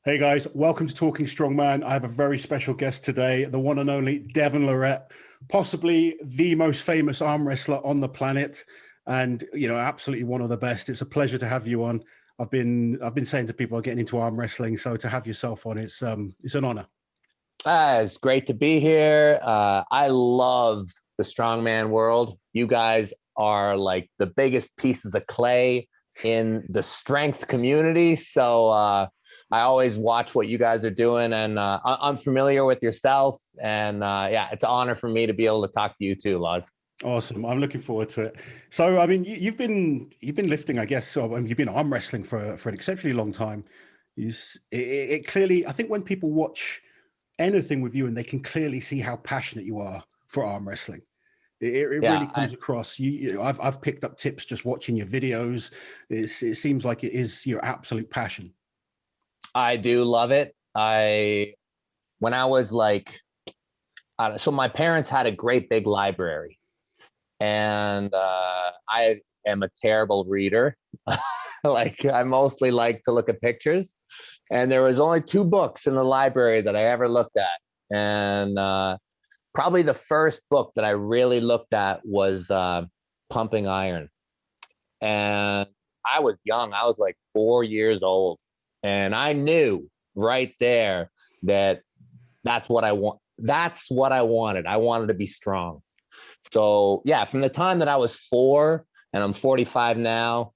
Hey guys, welcome to Talking Strongman. I have a very special guest today, the one and only Devon Larratt, possibly the most famous arm wrestler on the planet, and absolutely one of the best. It's a pleasure to have you on. I've been saying to people I'm getting into arm wrestling, so to have yourself on, it's an honor. It's great to be here. I love the strongman world. You guys are like the biggest pieces of clay in the strength community. So I always watch what you guys are doing, and I'm familiar with yourself. And yeah, it's an honor for me to be able to talk to you too, Laz. Awesome. I'm looking forward to it. So, I mean, you've been lifting, I guess, so you've been arm wrestling for an exceptionally long time. It clearly, I think when people watch anything with you and they can clearly see how passionate you are for arm wrestling. It really comes across. I've picked up tips just watching your videos. It seems like it is your absolute passion. I do love it. When I was like, so my parents had a great big library, and I am a terrible reader. Like I mostly like to look at pictures, and there was only 2 books in the library that I ever looked at. And probably the first book that I really looked at was Pumping Iron. And I was young. I was like 4 years old. And I knew right there that that's what I want. That's what I wanted. I wanted to be strong. So yeah, from the time that I was 4 and I'm 45 now,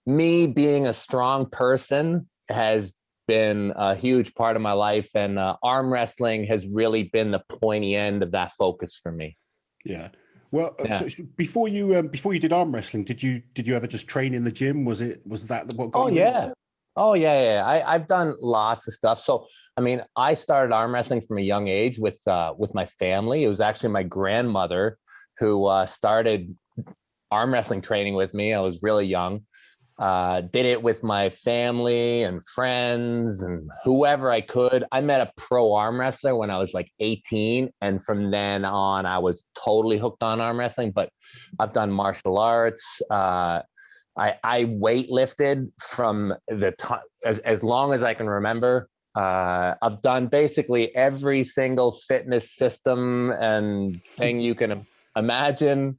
me being a strong person has been a huge part of my life, and arm wrestling has really been the pointy end of that focus for me. Yeah. Well, yeah. So before you did arm wrestling, did you ever just train in the gym? Was that what got you in? Oh yeah. I've done lots of stuff. So I mean, I started arm wrestling from a young age with my family. It was actually my grandmother who started arm wrestling training with me. I was really young. Did it with my family and friends and whoever I could. I met a pro arm wrestler when I was like 18. And from then on, I was totally hooked on arm wrestling. But I've done martial arts. I weightlifted from the time as long as I can remember. I've done basically every single fitness system and thing you can imagine.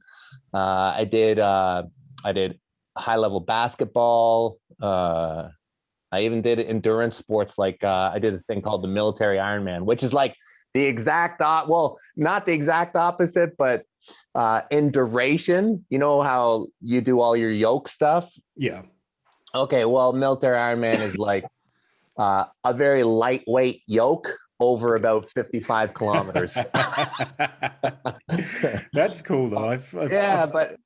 I did high level basketball. I even did endurance sports. Like I did a thing called the military Ironman, which is like the exact not the exact opposite, but in duration. You know how you do all your yoke stuff? Yeah. Okay. Well, military Ironman is like a very lightweight yoke over about 55 kilometers. That's cool though. But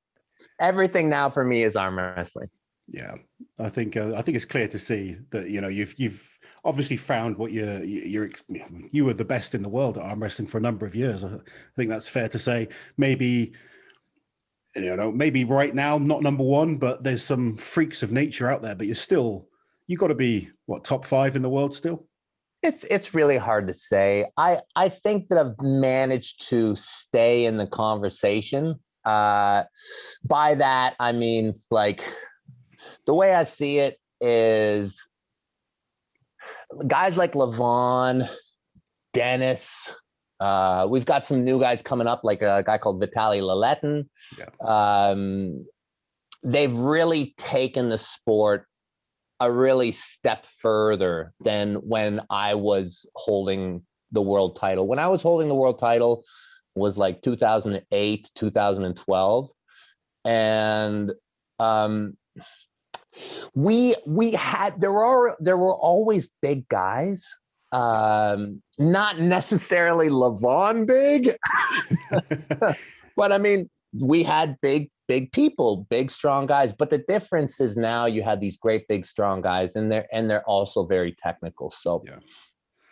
everything now for me is arm wrestling. Yeah, I think it's clear to see that you've obviously found what you were the best in the world at arm wrestling for a number of years. I think that's fair to say. Maybe right now not number one, but there's some freaks of nature out there. But you got to be top 5 in the world still. It's really hard to say. I think that I've managed to stay in the conversation. By that I mean, like, the way I see it is guys like Levan, Dennis, we've got some new guys coming up, like a guy called Vitaly Laletin. Yeah. They've really taken the sport a really step further than when I was holding the world title. When I was holding the world title was like 2008, 2012. And there were always big guys, not necessarily Levan big, but I mean, we had big people, big, strong guys. But the difference is now you have these great, big, strong guys, and they're also very technical. So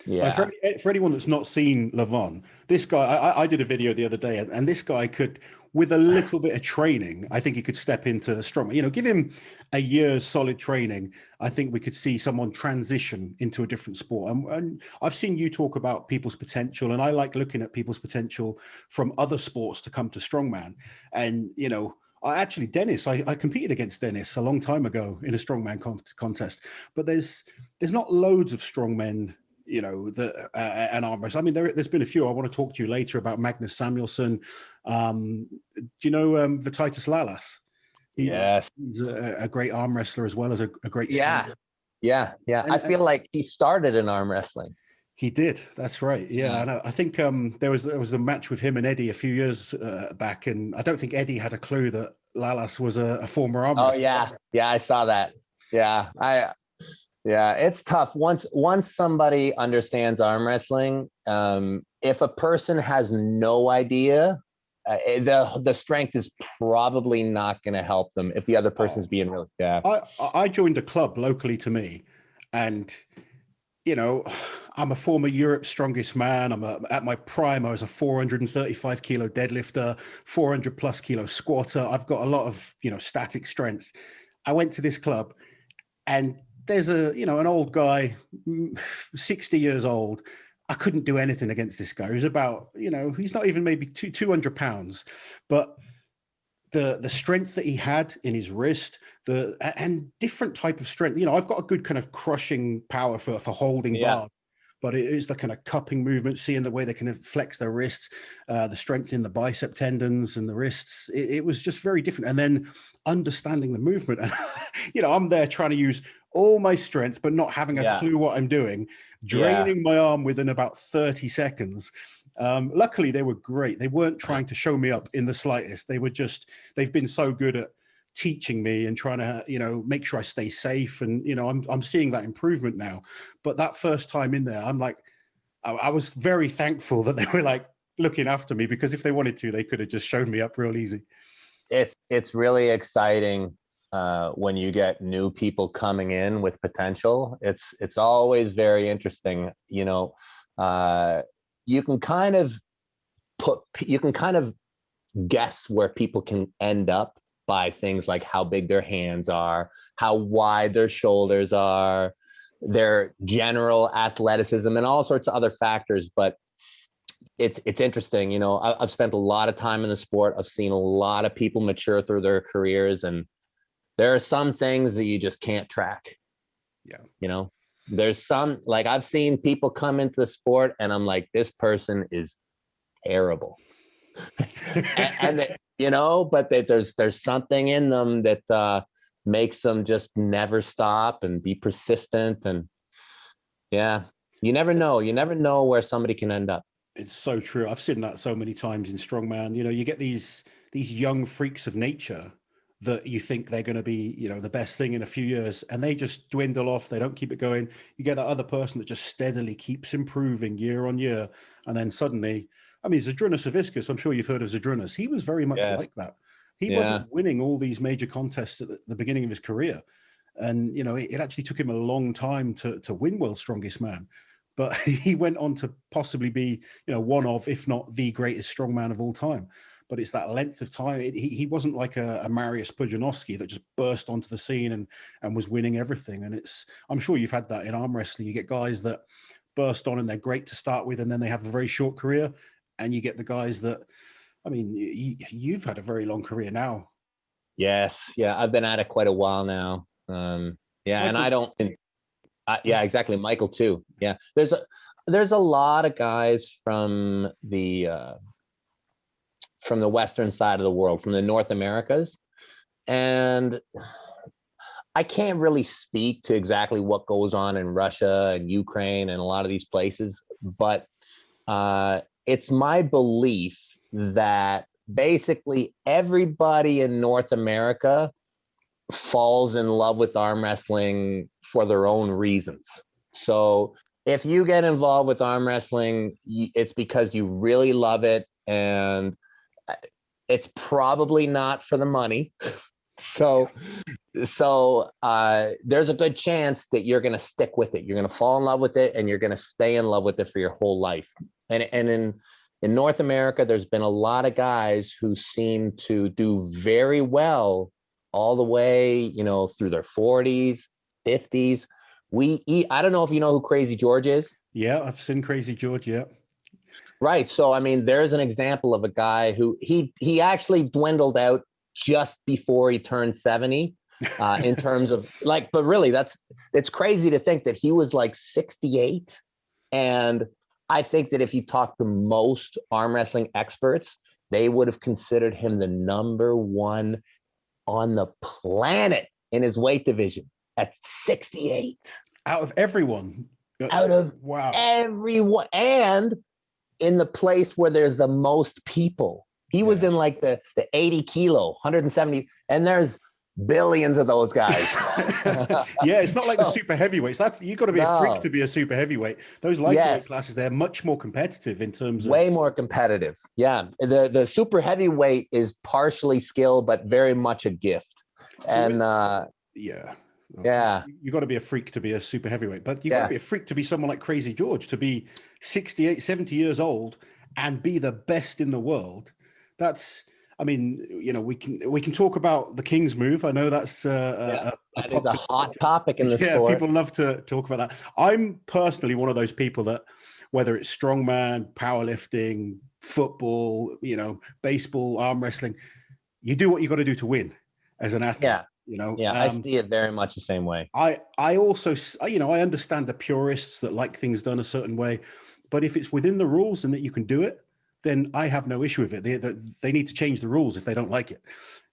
yeah. For anyone that's not seen Levan, this guy, I did a video the other day, and this guy could, with a little bit of training, I think he could step into strongman. Give him a year's solid training. I think we could see someone transition into a different sport. And I've seen you talk about people's potential, and I like looking at people's potential from other sports to come to strongman. And, Dennis, I competed against Dennis a long time ago in a strongman contest, but there's not loads of strongmen, you know, that and arm wrestlers. I mean, there's been a few. I want to talk to you later about Magnus Samuelsson. Do you know Vitytis Lalas? Yes. He's a great arm wrestler as well as a great Yeah. Yeah. Yeah. And, I feel like he started in arm wrestling. he did. That's right. Yeah, and I think there was a match with him and Eddie a few years back, and I don't think Eddie had a clue that Lalas was a former arm wrestler. Oh yeah, yeah, I saw that. Yeah, it's tough once somebody understands arm wrestling. If a person has no idea, the strength is probably not going to help them if the other person's being really. Yeah, I joined a club locally to me, and you know, I'm a former Europe's strongest man. At my prime, I was a 435 kilo deadlifter, 400 plus kilo squatter. I've got a lot of, you know, static strength. I went to this club and there's an old guy, 60 years old. I couldn't do anything against this guy. He was about, you know, he's not even maybe 200 pounds, but the strength that he had in his wrist, and different type of strength. You know, I've got a good kind of crushing power for holding bar, but it is the kind of cupping movement, seeing the way they can flex their wrists, the strength in the bicep tendons and the wrists. It was just very different. And then understanding the movement. And, you know, I'm there trying to use all my strength, but not having a clue what I'm doing, draining my arm within about 30 seconds. Luckily, they were great. They weren't trying to show me up in the slightest. They've been so good at teaching me and trying to, you know, make sure I stay safe. And, you know, I'm seeing that improvement now. But that first time in there, I'm like, I was very thankful that they were like looking after me, because if they wanted to, they could have just shown me up real easy. It's really exciting when you get new people coming in with potential. It's always very interesting, you know. You can kind of guess where people can end up by things like how big their hands are, how wide their shoulders are, their general athleticism, and all sorts of other factors. But it's interesting, you know. I've spent a lot of time in the sport. I've seen a lot of people mature through their careers, and there are some things that you just can't track. Yeah, you know. There's some, like, I've seen people come into the sport and I'm like, this person is terrible. and you know, but there's something in them that makes them just never stop and be persistent. And yeah, you never know where somebody can end up. It's so true. I've seen that so many times in strongman. You know, you get these young freaks of nature that you think they're going to be, you know, the best thing in a few years, and they just dwindle off. They don't keep it going. You get that other person that just steadily keeps improving year on year. And then suddenly, I mean, Zydrunas Savickas, I'm sure you've heard of Zydrunas. He was very much like that. He wasn't winning all these major contests at the beginning of his career. And, you know, it actually took him a long time to win World's Strongest Man. But he went on to possibly be, you know, one of, if not the greatest strongman of all time. But it's that length of time. He wasn't like a Mariusz Pudzianowski that just burst onto the scene and was winning everything. And I'm sure you've had that in arm wrestling. You get guys that burst on and they're great to start with, and then they have a very short career. And you get the guys that, I mean, you've had a very long career now. Yes. Yeah. I've been at it quite a while now. Michael, and I don't, yeah, exactly. Michael too. Yeah. There's a lot of guys from the western side of the world, from the North Americas. And I can't really speak to exactly what goes on in Russia and Ukraine and a lot of these places, but it's my belief that basically everybody in North America falls in love with arm wrestling for their own reasons. So if you get involved with arm wrestling, it's because you really love it, and it's probably not for the money. So there's a good chance that you're going to stick with it. You're going to fall in love with it, and you're going to stay in love with it for your whole life. And in North America, there's been a lot of guys who seem to do very well all the way, you know, through their 40s, 50s. I don't know if you know who Crazy George is. Yeah, I've seen Crazy George. Yeah. Right. So, I mean, there's an example of a guy who he actually dwindled out just before he turned 70. In terms of like, but really it's crazy to think that he was like 68. And I think that if you talk to most arm wrestling experts, they would have considered him the number one on the planet in his weight division at 68. Out of everyone. Out of wow. everyone. And in the place where there's the most people. He was in like the 80 kilo, 170, and there's billions of those guys. Yeah, it's not like the super heavyweights. You've got to be a freak to be a super heavyweight. Those lightweight classes, they're much more competitive in terms of... Way more competitive. Yeah. The super heavyweight is partially skill, but very much a gift. You got to be a freak to be a super heavyweight, but you got to be a freak to be someone like Crazy George, to be 68, 70 years old and be the best in the world. That's... I mean, you know, we can talk about the King's move. I know that's that is a hot topic in the sport. Yeah, people love to talk about that. I'm personally one of those people that, whether it's strongman, powerlifting, football, you know, baseball, arm wrestling, you do what you got to do to win as an athlete. Yeah, you know. Yeah, I see it very much the same way. I also, you know, I understand the purists that like things done a certain way, but if it's within the rules and that you can do it, then I have no issue with it. They need to change the rules if they don't like it.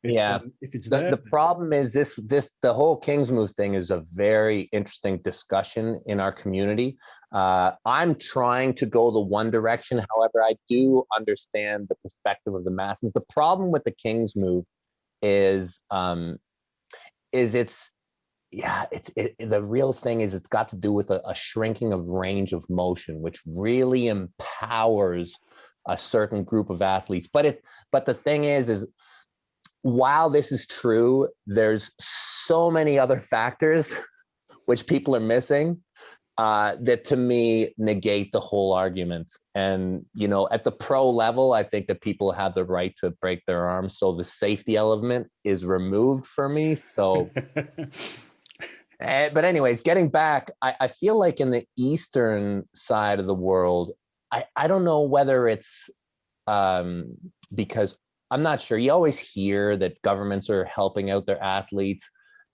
If it's there. The problem is the whole King's move thing is a very interesting discussion in our community. I'm trying to go the one direction. However, I do understand the perspective of the masses. The problem with the King's move is the real thing is it's got to do with a shrinking of range of motion, which really empowers a certain group of athletes. But the thing is while this is true, there's so many other factors which people are missing that to me negate the whole argument. And, you know, at the pro level, I think that people have the right to break their arms. So the safety element is removed for me. So, but anyways, getting back, I feel like in the Eastern side of the world, I don't know whether it's because I'm not sure. You always hear that governments are helping out their athletes,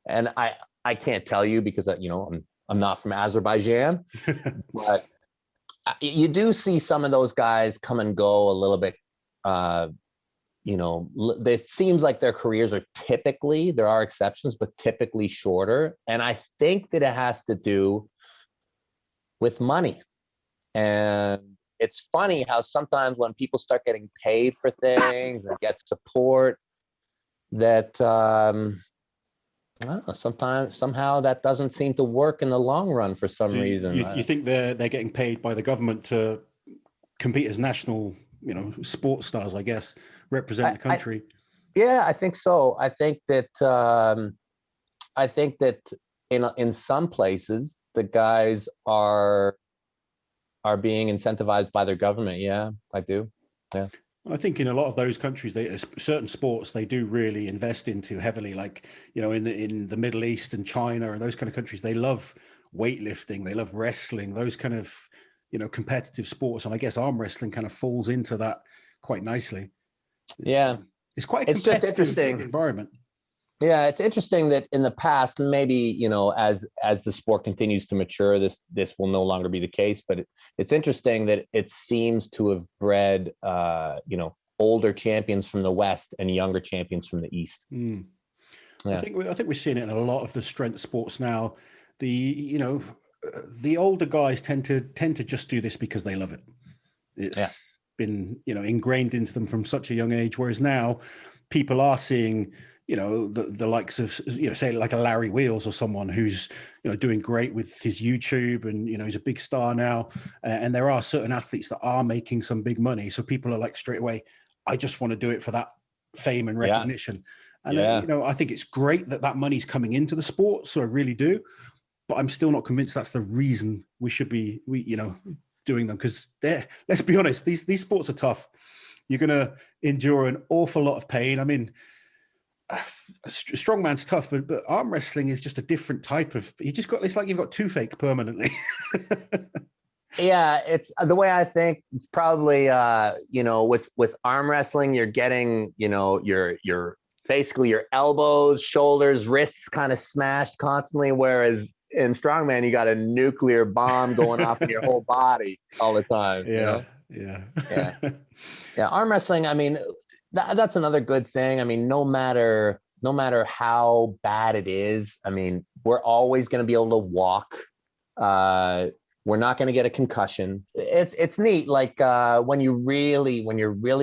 and I can't tell you because you know I'm not from Azerbaijan, but you do see some of those guys come and go a little bit. You know, it seems like their careers are typically, there are exceptions, but typically shorter, and I think that it has to do with money. And it's funny how sometimes when people start getting paid for things and get support, that somehow that doesn't seem to work in the long run for some reason. You think they're getting paid by the government to compete as national, you know, sports stars, I guess, represent the country? I think so. I think that in some places the guys are being incentivized by their government. Yeah, I do. Yeah. I think in a lot of those countries, certain sports they do really invest into heavily. Like, you know, in the Middle East and China and those kind of countries, they love weightlifting, they love wrestling, those kind of, you know, competitive sports. And I guess arm wrestling kind of falls into that quite nicely. It's quite a competitive, just interesting environment. Yeah, it's interesting that in the past, maybe, you know, as the sport continues to mature, this will no longer be the case. But it's interesting that it seems to have bred, you know, older champions from the West and younger champions from the East. Mm. Yeah. I think we're seeing it in a lot of the strength sports now. The older guys tend to just do this because they love it. It's been, you know, ingrained into them from such a young age. Whereas now, people are seeing, you know, the likes of, you know, say like a Larry Wheels or someone who's, you know, doing great with his YouTube and, you know, he's a big star now. And there are certain athletes that are making some big money. So people are like straight away, I just want to do it for that fame and recognition. And, you know, I think it's great that money's coming into the sport. So I really do. But I'm still not convinced that's the reason we should be, you know, doing them. Because let's be honest, these sports are tough. You're going to endure an awful lot of pain. I mean, strongman's tough, but arm wrestling is just a different type of, it's like you've got toothache permanently. Yeah, it's the way I think. Probably, you know, with arm wrestling, you're getting, you know, your basically your elbows, shoulders, wrists kind of smashed constantly. Whereas in strongman, you got a nuclear bomb going off in your whole body all the time. Yeah. Yeah. Arm wrestling. I mean, that's another good thing. I mean, no matter how bad it is, I mean, we're always going to be able to walk. We're not going to get a concussion. It's neat. Like when you're really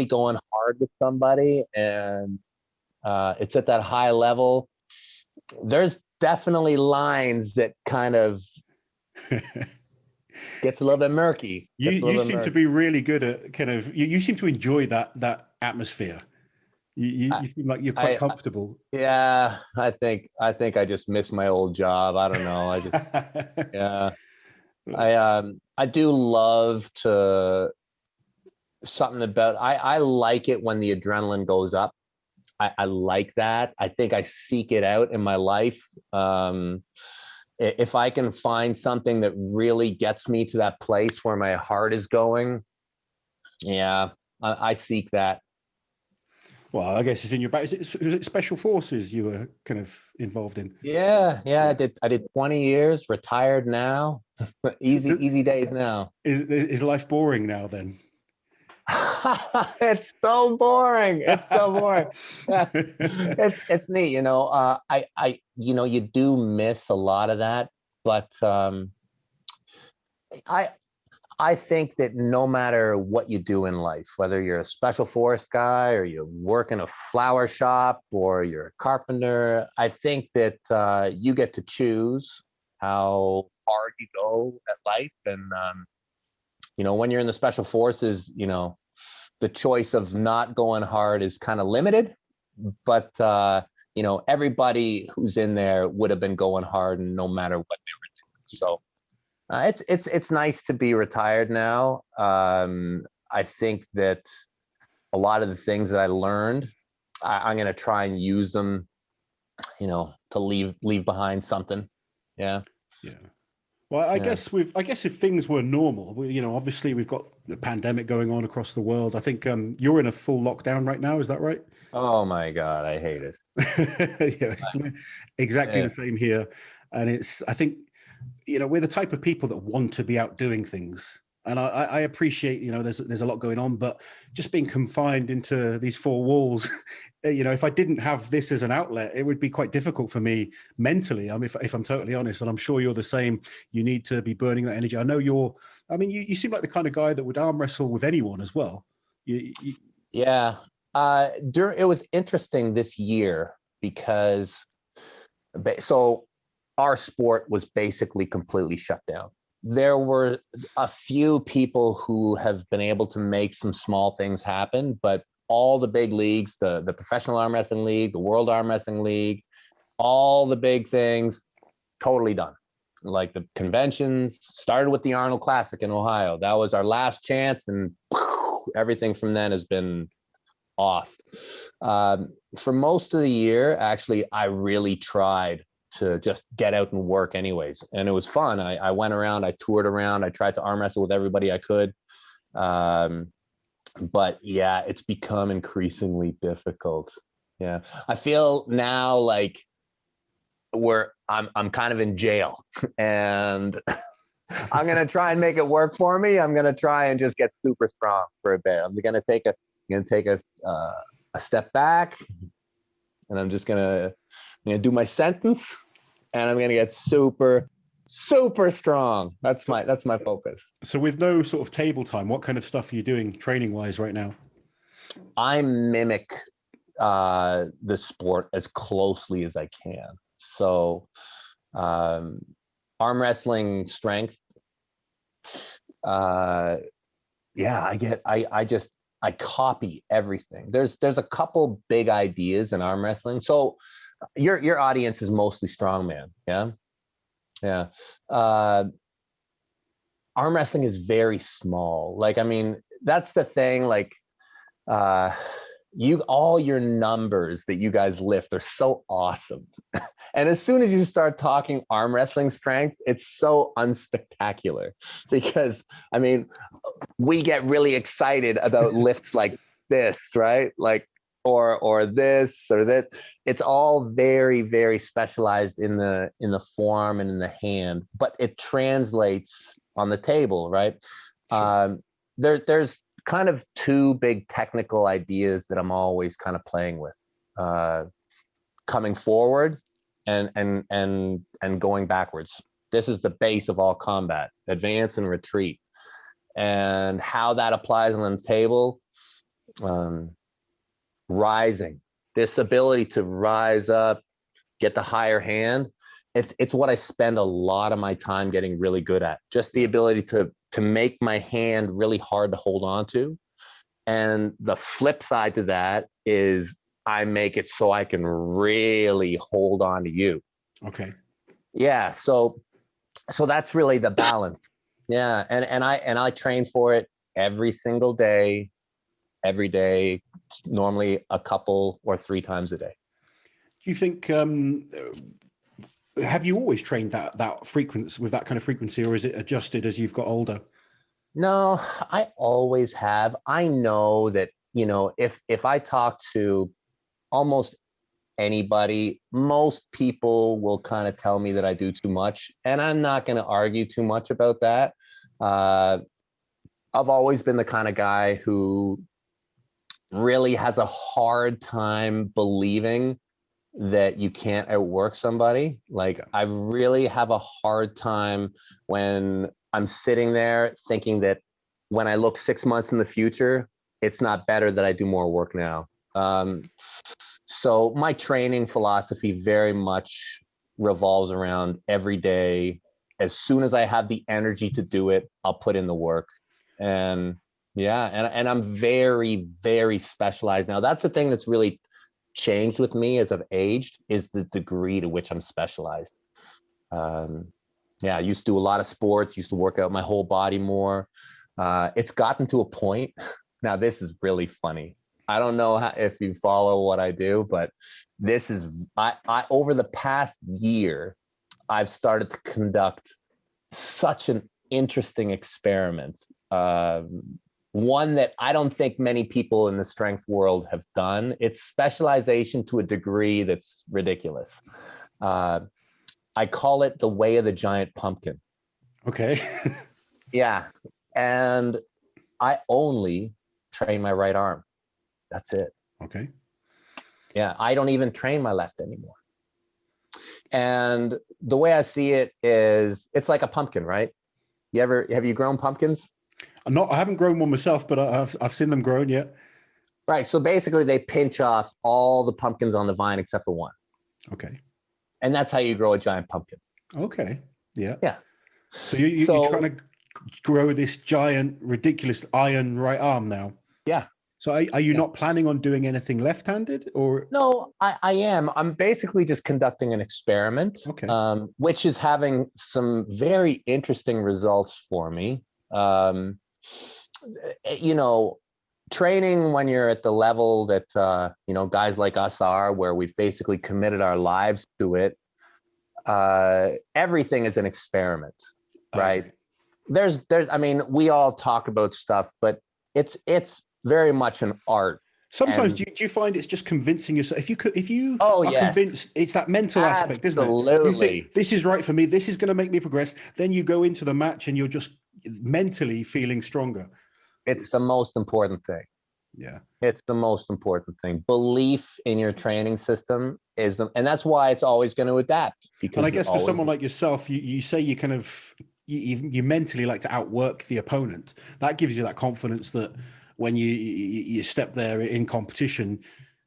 going hard with somebody and it's at that high level, there's definitely lines that kind of gets a little bit murky. You seem to be really good at kind of, you seem to enjoy that atmosphere. You seem like you're quite comfortable. I think I just miss my old job. I don't know. I do love something about, I like it when the adrenaline goes up. I like that. I think I seek it out in my life. If I can find something that really gets me to that place where my heart is going, I seek that. Well, I guess it's in your back. Was it Special Forces you were kind of involved in? Yeah. I did 20 years, retired now. Easy days now. Is life boring now then? It's so boring. It's neat, you know. You do miss a lot of that, but I think that no matter what you do in life, whether you're a special force guy or you work in a flower shop or you're a carpenter, I think that you get to choose how hard you go at life. And, when you're in the special forces, the choice of not going hard is kind of limited, but, everybody who's in there would have been going hard no matter what they were doing. So, it's nice to be retired now. I think that a lot of the things that I learned, I'm going to try and use them, to leave behind something. Yeah. Well, I guess if things were normal, obviously we've got the pandemic going on across the world. I think you're in a full lockdown right now. Is that right? Oh my God, I hate it. It's exactly the same here. And I think, we're the type of people that want to be out doing things. And I appreciate, there's a lot going on, but just being confined into these four walls, if I didn't have this as an outlet, it would be quite difficult for me mentally. I mean, if I'm totally honest, and I'm sure you're the same, you need to be burning that energy. I know you seem like the kind of guy that would arm wrestle with anyone as well. Yeah. It was interesting this year because, our sport was basically completely shut down. There were a few people who have been able to make some small things happen, but all the big leagues, the Professional Arm Wrestling League, the World Arm Wrestling League, all the big things, totally done. Like the conventions started with the Arnold Classic in Ohio. That was our last chance, and everything from then has been off. For most of the year, actually, I really tried to just get out and work anyways. And it was fun. I went around, I toured around, I tried to arm wrestle with everybody I could. But yeah, it's become increasingly difficult. Yeah. I feel now like I'm kind of in jail and I'm going to try and make it work for me. I'm going to try and just get super strong for a bit. I'm going to take a step back and I'm just going to do my sentence and I'm going to get super, super strong. That's my focus. So with no sort of table time, what kind of stuff are you doing training wise right now? I mimic the sport as closely as I can. So arm wrestling strength. I copy everything. There's a couple big ideas in arm wrestling. So your audience is mostly strongman. Yeah. Arm wrestling is very small. Like, I mean, that's the thing. Like, all your numbers that you guys lift are so awesome. And as soon as you start talking arm wrestling strength, it's so unspectacular because, I mean, we get really excited about lifts like this, right? Like or this or this. It's all very, very specialized in the forearm and in the hand, but it translates on the table, right? Sure. There's kind of two big technical ideas that I'm always kind of playing with. Coming forward and going backwards. This is the base of all combat, advance and retreat. And how that applies on the table, rising, this ability to rise up, get the higher hand. It's what I spend a lot of my time getting really good at. Just the ability to make my hand really hard to hold on to. And the flip side to that is I make it so I can really hold on to you. Okay. Yeah. So that's really the balance. Yeah. And I train for it every single day, every day, normally a couple or 3 times a day. Do you think, have you always trained that frequency with that kind of frequency, or is it adjusted as you've got older? No, I always have. I know that, if I talk to almost anybody, most people will kind of tell me that I do too much, and I'm not going to argue too much about that. I've always been the kind of guy who really has a hard time believing that you can't outwork somebody. Like, I really have a hard time when I'm sitting there thinking that when I look 6 months in the future, it's not better that I do more work now. So my training philosophy very much revolves around every day. As soon as I have the energy to do it, I'll put in the work. And yeah, and I'm very, very specialized now. That's the thing that's really changed with me as I've aged, is the degree to which I'm specialized. Yeah, I used to do a lot of sports, used to work out my whole body more. It's gotten to a point. Now, this is really funny. I don't know if you follow what I do, but this is, I over the past year, I've started to conduct such an interesting experiment. One that I don't think many people in the strength world have done. It's specialization to a degree that's ridiculous. I call it the way of the giant pumpkin. Okay. Yeah. And I only train my right arm. That's it. Okay. Yeah. I don't even train my left anymore. And the way I see it is, it's like a pumpkin, right? Have you grown pumpkins? I haven't grown one myself, but I've seen them grown yet. Right. So basically they pinch off all the pumpkins on the vine except for one. Okay. And that's how you grow a giant pumpkin. Okay. Yeah. Yeah. So you're trying to grow this giant, ridiculous iron right arm now. Yeah. So are you not planning on doing anything left-handed, or? No, I am. I'm basically just conducting an experiment, Okay. Which is having some very interesting results for me. Training when you're at the level that, guys like us are, where we've basically committed our lives to it, everything is an experiment, right? I mean, we all talk about stuff, but it's very much an art. Sometimes do you find it's just convincing yourself? If you are convinced, it's that mental aspect, isn't it? Absolutely. You think this is right for me, this is going to make me progress. Then you go into the match and you're just mentally feeling stronger. It's the most important thing. Yeah. It's the most important thing. Belief in your training system and that's why it's always going to adapt. And I guess for someone like yourself, you say you kind of, you mentally like to outwork the opponent. That gives you that confidence that when you step there in competition,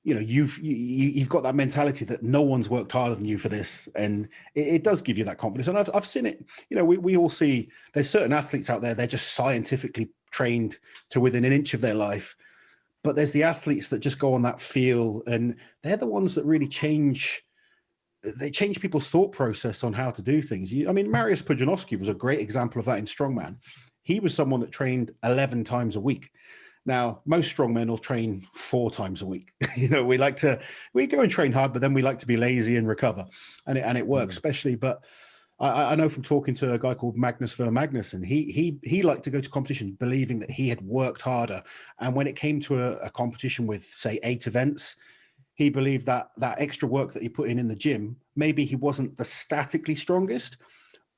you've got that mentality that no one's worked harder than you for this, and it does give you that confidence. And I've seen it. We all see there's certain athletes out there, they're just scientifically trained to within an inch of their life, but there's the athletes that just go on that feel, and they're the ones that really change people's thought process on how to do things. Mariusz Pudzianowski was a great example of that in Strongman. He was someone that trained 11 times a week. Now, most strongmen will train 4 times a week. We go and train hard, but then we like to be lazy and recover, and it works, especially. But I know from talking to a guy called Magnus Magnus, and he liked to go to competition believing that he had worked harder. And when it came to a competition with, say, 8 events, he believed that that extra work that he put in the gym, maybe he wasn't the statically strongest,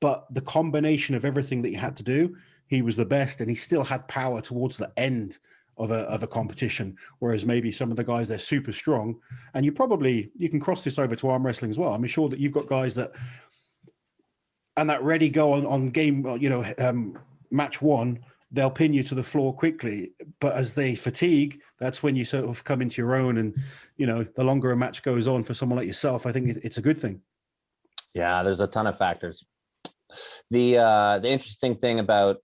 but the combination of everything that he had to do, he was the best, and he still had power towards the end of a competition. Whereas maybe some of the guys, they're super strong, and you can cross this over to arm wrestling as well. I'm sure that you've got guys that, and that ready go on game, match one, they'll pin you to the floor quickly. But as they fatigue, that's when you sort of come into your own. And, the longer a match goes on for someone like yourself, I think it's a good thing. Yeah, there's a ton of factors. The interesting thing about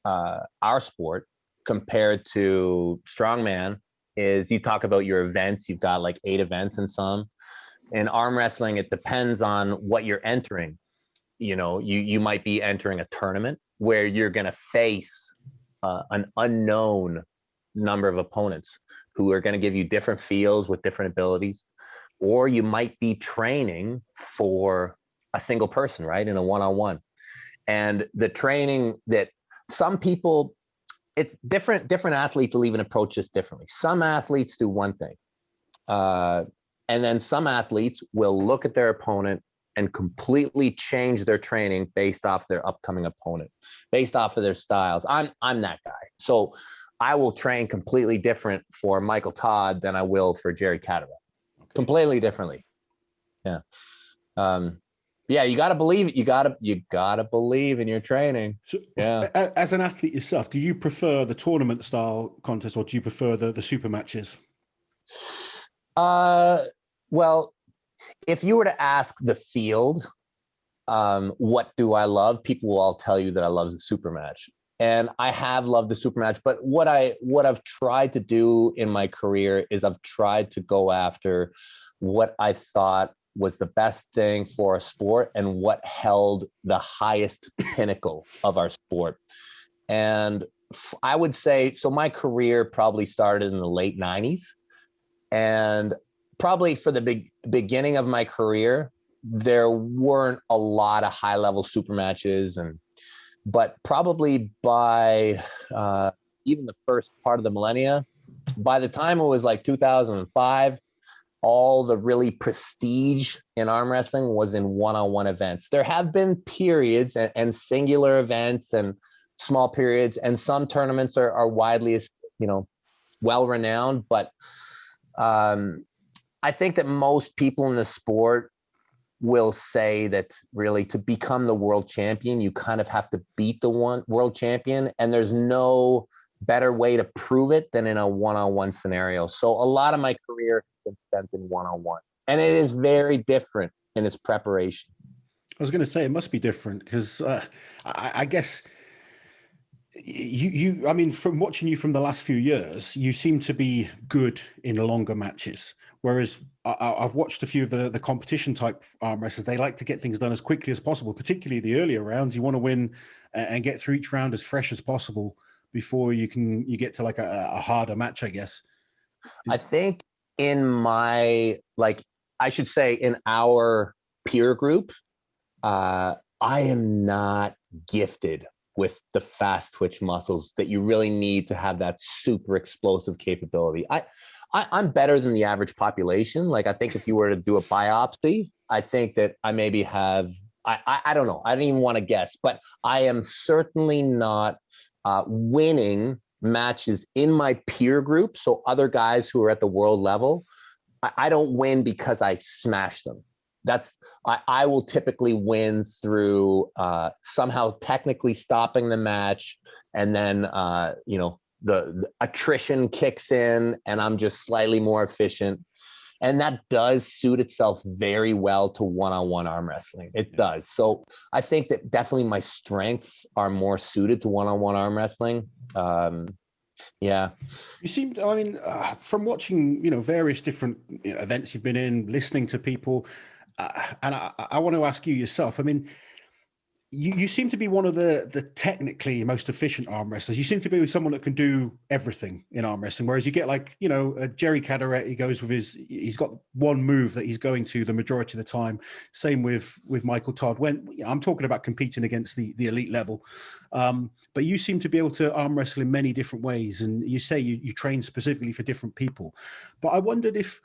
our sport compared to strongman is you talk about your events. You've got like 8 events in some. In arm wrestling, it depends on what you're entering. You might be entering a tournament where you're going to face an unknown number of opponents who are going to give you different feels with different abilities, or you might be training for a single person, right, in a one-on-one. And the training that some people, it's different athletes will even approach this differently. Some athletes do one thing, and then some athletes will look at their opponent and completely change their training based off their upcoming opponent, based off of their styles. I'm that guy. So I will train completely different for Michael Todd than I will for Jerry Catterall. Okay. Completely differently. Yeah. Yeah, you got to believe it. You got to believe in your training. So, yeah. As an athlete yourself, do you prefer the tournament style contest, or do you prefer the super matches? Well, if you were to ask the field, what do I love? People will all tell you that I love the super match. And I have loved the super match, but what I've tried to do in my career is I've tried to go after what I thought was the best thing for a sport and what held the highest pinnacle of our sport. And I would say, so my career probably started in the late 90s, and probably for the beginning of my career, there weren't a lot of high-level super matches, but probably by even the first part of the millennia, by the time it was like 2005, all the really prestige in arm wrestling was in one-on-one events. There have been periods and singular events and small periods, and some tournaments are widely, well-renowned, but I think that most people in the sport will say that really to become the world champion, you kind of have to beat the world champion, and there's no better way to prove it than in a one-on-one scenario. So a lot of my career has been spent in one-on-one, and it is very different in its preparation. I was going to say it must be different because I guess I mean, from watching you from the last few years, you seem to be good in longer matches. Whereas I've watched a few of the competition type arm wrestlers. They like to get things done as quickly as possible, particularly the earlier rounds. You want to win and get through each round as fresh as possible before you get to like a harder match, I guess. I think in I should say in our peer group, I am not gifted with the fast twitch muscles that you really need to have that super explosive capability. I'm better than the average population. Like, I think if you were to do a biopsy, I think that I maybe have, I don't know. I don't even want to guess, but I am certainly not winning matches in my peer group. So other guys who are at the world level, I don't win because I smash them. I will typically win through somehow technically stopping the match, and then the attrition kicks in and I'm just slightly more efficient. And that does suit itself very well to one-on-one arm wrestling. It does. So I think that definitely my strengths are more suited to one-on-one arm wrestling. Yeah. You seem, I mean, from watching, various different events you've been in, listening to people, and I want to ask you yourself, I mean, you seem to be one of the technically most efficient arm wrestlers. You seem to be someone that can do everything in arm wrestling. Whereas you get like, you know, Jerry Cadorette, he goes with he's got one move that he's going to the majority of the time. Same with Michael Todd. When I'm talking about competing against the elite level, but you seem to be able to arm wrestle in many different ways. And you say you train specifically for different people. But I wondered if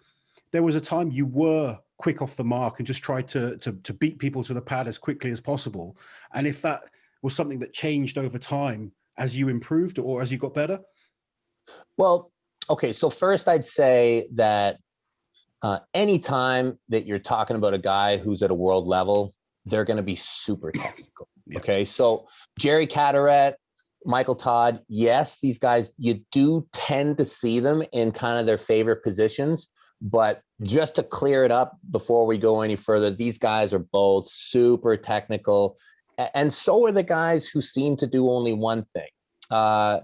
there was a time you were quick off the mark and just tried to beat people to the pad as quickly as possible, and if that was something that changed over time as you improved or as you got better. Well, okay, so first I'd say that anytime that you're talking about a guy who's at a world level, they're going to be super technical. Yeah. Okay, so Jerry Cadorette, Michael Todd, yes, these guys, you do tend to see them in kind of their favorite positions. But just to clear it up before we go any further, these guys are both super technical. And so are the guys who seem to do only one thing. I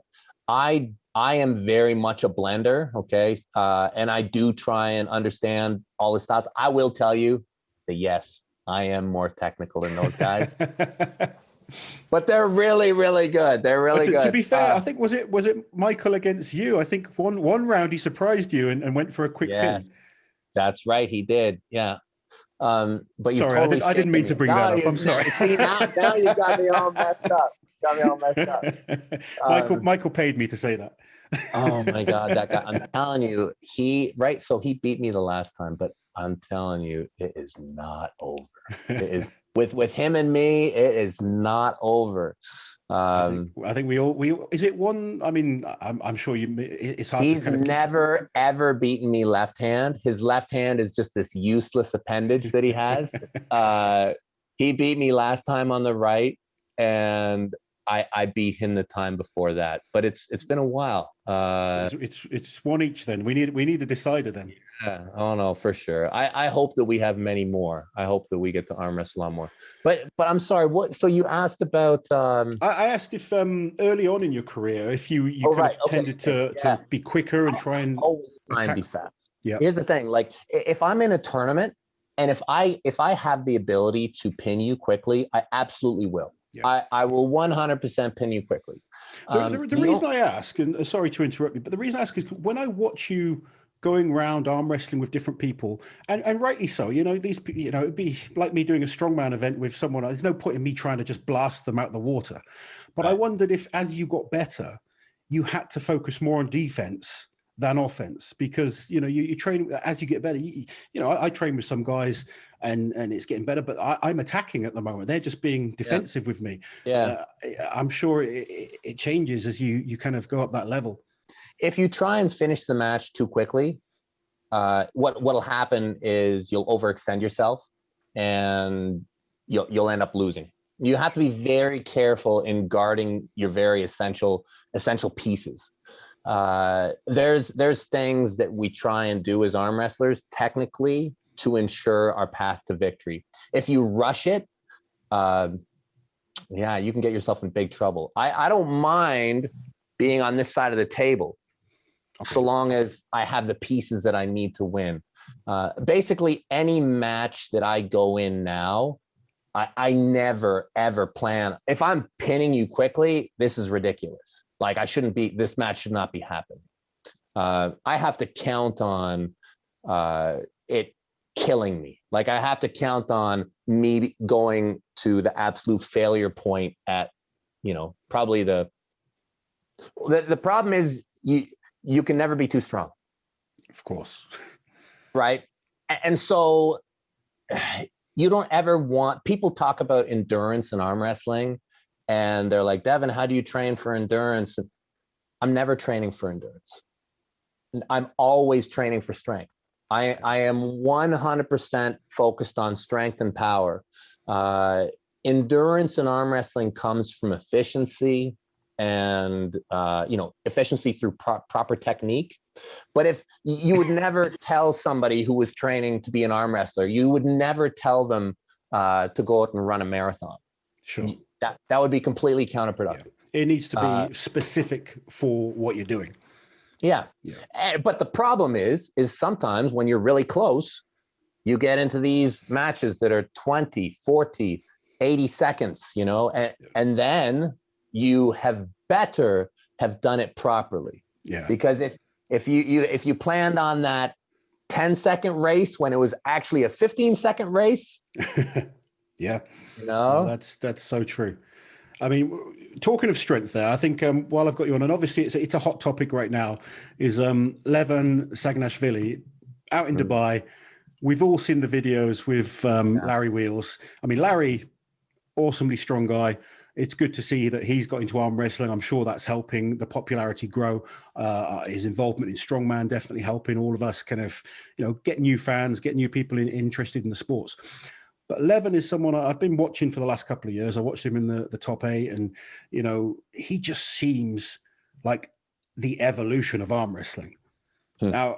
am very much a blender, okay? And I do try and understand all the styles. I will tell you that, yes, I am more technical than those guys. But they're really, really good. They're really good. To be fair, I think was it Michael against you? I think one round he surprised you and went for a quick pin. That's right, he did. Yeah. But you sorry, totally I didn't mean to bring that up. I'm sorry. See, now you got me all messed up. Michael paid me to say that. Oh my God, that guy! I'm telling you, So he beat me the last time, but I'm telling you, it is not over. It is. With him and me, it is not over. I think we is it one? I mean, I'm sure it's hard. He's never ever beaten me left hand. His left hand is just this useless appendage that he has. He beat me last time on the right, and I beat him the time before that. But it's been a while. It's one each then. We need a decider then. Yeah. Oh no, for sure. I hope that we have many more. I hope that we get to arm wrestle a lot more. But I'm sorry. What? So you asked about? I asked if early on in your career, if you tended to be quicker and try and always try and be fast. Yeah. Here's the thing. Like if I'm in a tournament and if I have the ability to pin you quickly, I absolutely will. Yeah. I will 100% pin you quickly. The reason I ask, and sorry to interrupt you, but the reason I ask is when I watch you going around arm wrestling with different people, and rightly so, you know, these people, you know, it'd be like me doing a strongman event with someone. There's no point in me trying to just blast them out the water. But right. I wondered if, as you got better, you had to focus more on defense than offense, because, you know, you train as you get better. You know, I train with some guys and it's getting better, but I'm attacking at the moment. They're just being defensive with me. Yeah. I'm sure it changes as you kind of go up that level. If you try and finish the match too quickly, what'll happen is you'll overextend yourself and you'll end up losing. You have to be very careful in guarding your very essential pieces. There's things that we try and do as arm wrestlers technically to ensure our path to victory. If you rush it, you can get yourself in big trouble. I don't mind being on this side of the table, so long as I have the pieces that I need to win. Basically, any match that I go in now, I never, ever plan. If I'm pinning you quickly, this is ridiculous. Like this match should not be happening. I have to count on it killing me. Like I have to count on me going to the absolute failure point at, you know, probably the problem is you can never be too strong. Of course. Right. And so you don't ever want, people talk about endurance in arm wrestling and they're like, Devon, how do you train for endurance? I'm never training for endurance. I'm always training for strength. I am 100% focused on strength and power. Endurance in arm wrestling comes from efficiency and, efficiency through proper technique. But if you would never tell somebody who was training to be an arm wrestler, you would never tell them to go out and run a marathon. Sure. That would be completely counterproductive. Yeah. It needs to be specific for what you're doing. Yeah. But the problem is sometimes when you're really close, you get into these matches that are 20, 40, 80 seconds, you know, and then you have better have done it properly. Yeah. Because if you planned on that 10-second race when it was actually a 15-second race, yeah, you know, that's so true. I mean, talking of strength there, I think while I've got you on, and obviously it's a hot topic right now, is Levan Saginashvili out in Dubai. We've all seen the videos with Larry Wheels. I mean, Larry, awesomely strong guy. It's good to see that he's got into arm wrestling. I'm sure that's helping the popularity grow. His involvement in Strongman definitely helping all of us kind of, you know, get new fans, get new people interested in the sports. But Levan is someone I've been watching for the last couple of years. I watched him in the top 8, and, you know, he just seems like the evolution of arm wrestling. Now,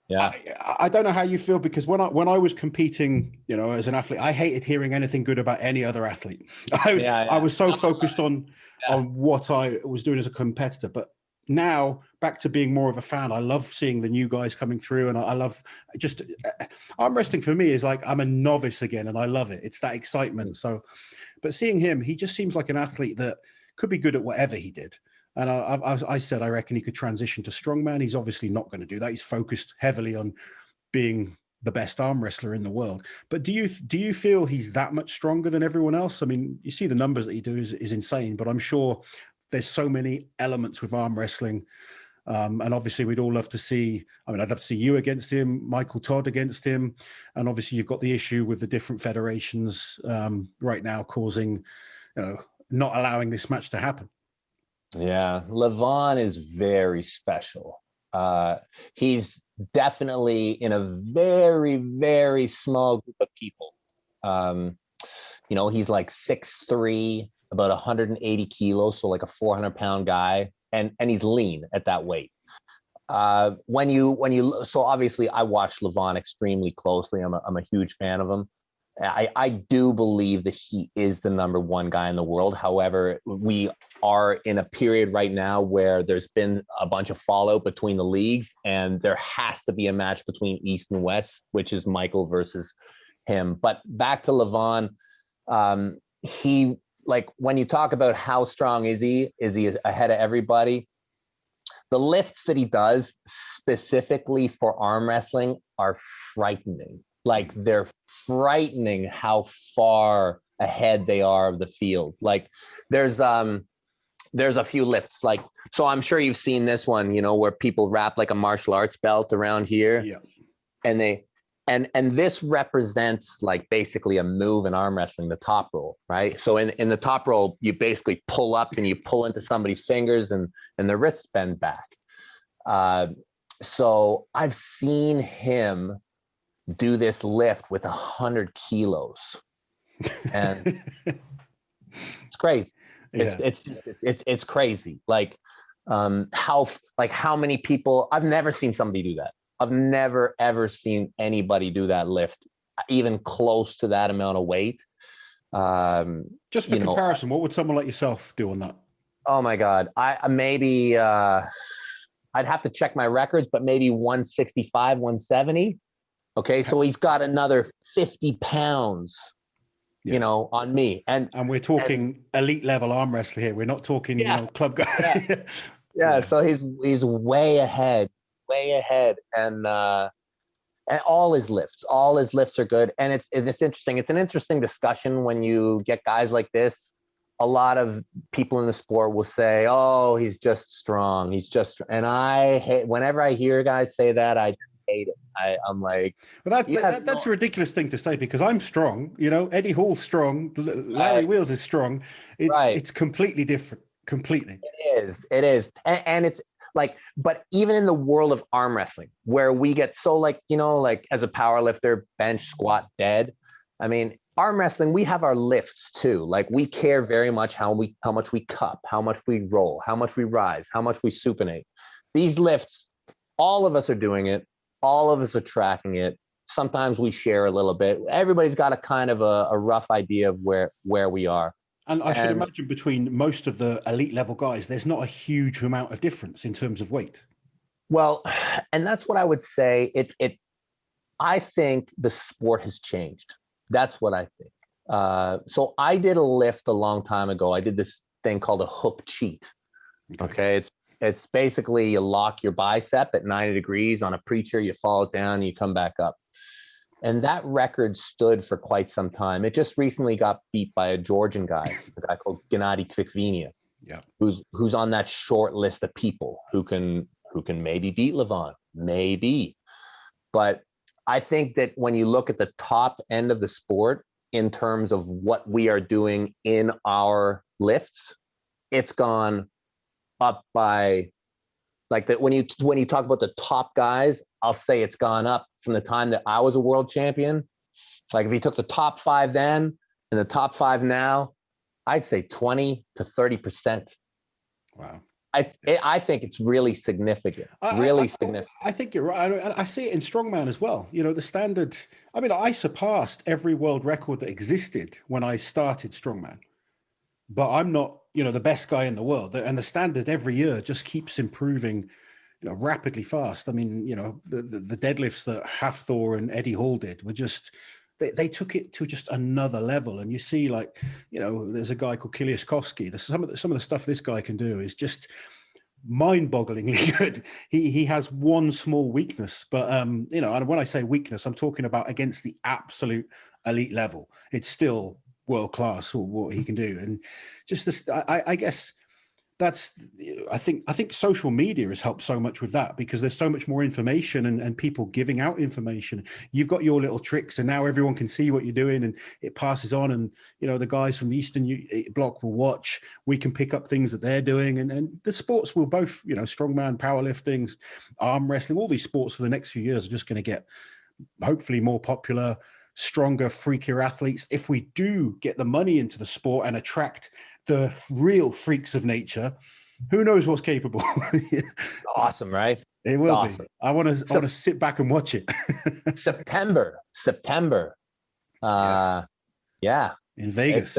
yeah, I don't know how you feel, because when I was competing, you know, as an athlete, I hated hearing anything good about any other athlete. I was so focused on what I was doing as a competitor. But now back to being more of a fan, I love seeing the new guys coming through, and I love just arm wrestling for me is like I'm a novice again, and I love it. It's that excitement. So, but seeing him, he just seems like an athlete that could be good at whatever he did. And I said, I reckon he could transition to strongman. He's obviously not going to do that. He's focused heavily on being the best arm wrestler in the world. But do you feel he's that much stronger than everyone else? I mean, you see the numbers that he does is insane, but I'm sure there's so many elements with arm wrestling. And obviously we'd all love to see, I mean, I'd love to see you against him, Michael Todd against him. And obviously you've got the issue with the different federations right now causing, you know, not allowing this match to happen. Yeah, Levan is very special. He's definitely in a very, very small group of people. You know, he's like 6'3", about 180 kilos, so like a 400-pound guy, and he's lean at that weight. So obviously I watch Levan extremely closely. I'm a huge fan of him. I do believe that he is the #1 guy in the world. However, we are in a period right now where there's been a bunch of fallout between the leagues, and there has to be a match between East and West, which is Michael versus him. But back to Levan, he, like, when you talk about how strong is he ahead of everybody? The lifts that he does specifically for arm wrestling are frightening. Like, they're frightening how far ahead they are of the field. Like, there's a few lifts, like, so I'm sure you've seen this one, you know, where people wrap like a martial arts belt around here. Yeah. And this represents like basically a move in arm wrestling, the top roll, right? So in the top roll, you basically pull up and you pull into somebody's fingers, and the wrists bend back. So I've seen him do this lift with 100 kilos, and it's crazy. Yeah. It's crazy. Like, how many people, I've never seen somebody do that. I've never ever seen anybody do that lift, even close to that amount of weight. Just for comparison, what would someone like yourself do on that? Oh my God. I'd have to check my records, but maybe 165, 170. Okay, so he's got another 50 pounds, you know, on me. And we're talking elite level arm wrestler here. We're not talking, you know, club guy. Yeah. So he's way ahead. And all his lifts are good. And it's interesting. It's an interesting discussion when you get guys like this. A lot of people in the sport will say, "Oh, he's just strong. And I hate, whenever I hear guys say that, I hate it. I'm like, well, that's a ridiculous thing to say, because I'm strong. You know, Eddie Hall's strong. Larry Wheels is strong. It's completely different. Completely. It is. And it's like, but even in the world of arm wrestling, where we get so, like, you know, like as a power lifter, bench, squat, dead. I mean, arm wrestling, we have our lifts too. Like, we care very much how much we cup, how much we roll, how much we rise, how much we supinate. These lifts, all of us are doing it. All of us are tracking it. Sometimes we share a little bit. Everybody's got a kind of a rough idea of where we are. And I should imagine between most of the elite level guys, there's not a huge amount of difference in terms of weight. Well, and that's what I would say. I think the sport has changed. That's what I think. So I did a lift a long time ago. I did this thing called a hook cheat. Okay. It's basically you lock your bicep at 90 degrees on a preacher, you fall it down, and you come back up. And that record stood for quite some time. It just recently got beat by a Georgian guy, a guy called Gennady Kvikvinia, who's on that short list of people who can maybe beat Levan, maybe. But I think that when you look at the top end of the sport in terms of what we are doing in our lifts, it's gone up by, like, that when you talk about the top guys, I'll say it's gone up from the time that I was a world champion. Like if you took the top 5 then and the top 5 now, I'd say 20 to 30%. Wow. I think it's really significant. Significant. I think you're right. I see it in strongman as well. You know, the standard. I mean, I surpassed every world record that existed when I started strongman, but I'm not, you know, the best guy in the world. And the standard every year just keeps improving, you know, rapidly fast. I mean, you know, the deadlifts that Hafthor and Eddie Hall did were just, they took it to just another level. And you see, like, you know, there's a guy called Kiliashkovsky. Some of the stuff this guy can do is just mind-bogglingly good. He has one small weakness, but you know, and when I say weakness, I'm talking about against the absolute elite level. It's still world class what he can do. And just this, I guess that's, I think social media has helped so much with that, because there's so much more information and people giving out information. You've got your little tricks and now everyone can see what you're doing and it passes on. And, you know, the guys from the Eastern Bloc will watch, we can pick up things that they're doing. And the sports will both, you know, strongman, powerlifting, arm wrestling, all these sports for the next few years are just going to get hopefully more popular, stronger, freakier athletes. If we do get the money into the sport and attract the real freaks of nature, who knows what's capable. Awesome, right? It will be. I want to sit back and watch it. September. Yes. Yeah. In Vegas.